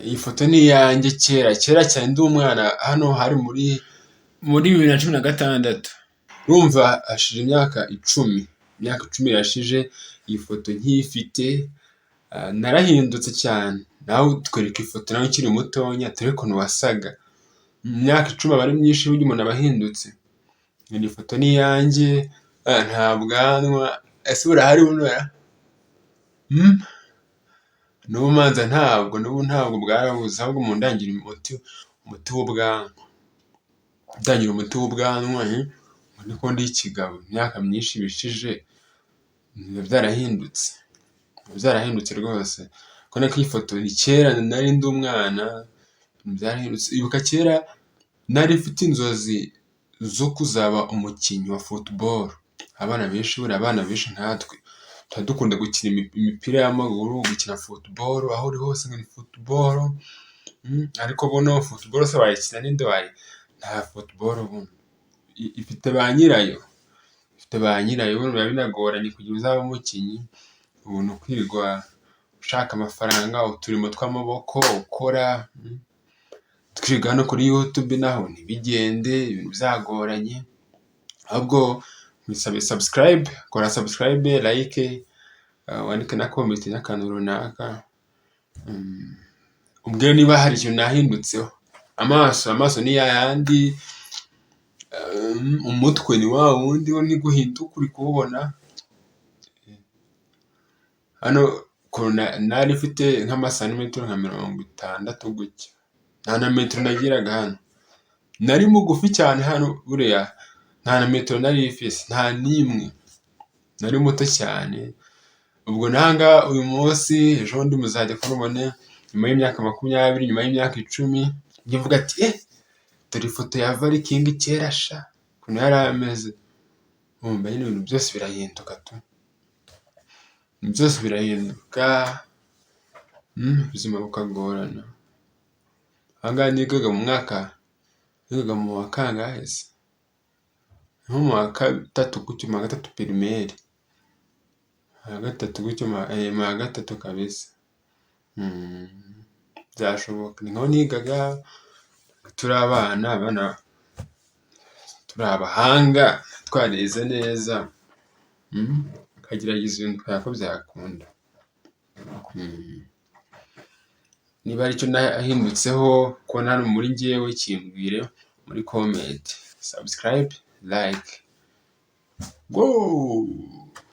Iyi foto ni iyanjye kera cyane ndi umwana, hano hari muri 2016. Urumva hashize imyaka 10 irashije iyi foto nkiyifite. Narahindutse cyane, nawe twereka ifoto nawe ukiri mutonya turebe ukuntu wasaga. Mu myaka 10 aba ari myinshi burya umuntu aba ahindutse. Iyi foto ni iyanjye, nta bwanwa, ese burahari buno ra? N'ubu manza ntabwo bwarabuze, ahubwo mundangira umuti w'ubwanwa. Ndangira umuti w'ubwanwa, niko ndi ikigabo. Imyaka myinshi ibishije biba byarahindutse rwose. Kubona ko iyi foto ni kera nari ndi umwana, byarahindutse. Ibuka kera nari mfite inzozi zo kuzaba umukinnyi wa football. Abana benshi nkatwe tuba dukunda gukina imipira y'amaguru, gukina football, aho uri hose ngo ni football. Ariko buno football se wayikina ninde nta football buno ifite ba nyirayo. Biba binagoranye kugira uzaba umukinnyi. Ubu ni ukwirirwa ushaka amafaranga, uturimo tw'amaboko ukora. Twiga no kuri YouTube naho ntibigende, ibintu byagoranye. Ahubwo kora subscribe, like, wandike na comment n'akantu runaka. Ubwira niba hari ikintu nahindutseho. Amaso ni yayandi, umutwe ni wa wundi wo ntiguhinduka uri kuwubona. Hano nari mfite nk'amasantimetero nka 60 gutya, nta na metero nagiraga hano. Nari mugufi cyane hano, buriya nta na metero nari ifise, nta n'imwe. Nari muto cyane. Ubwo nanga uyu munsi, ejo bundi muzajya kumubona nyuma y'imyaka 20, nyuma y'imyaka 10, ngivuga ati dore ifoto ya Vali King kera sha ukuntu yari ameze. Nyine ibintu byose birahinduka tu. Byose birahinduka, ubuzima bukagorana. Ahangaha nigaga mu wa kangahe se? Nko mu wa 3 gutyo, mu wa 3 primaire. Mu wa 3 gutyo, mu wa 3 kabisa. Byashoboka, ni nkaho nigaga. Turi abana turi abahanga, twarize neza. Ukagerageza ibintu ukabona ko byakunda. Niba hari icyo nahindutseho ko hano muri njyewe, kimbwire muri comment. Subscribe, like, go!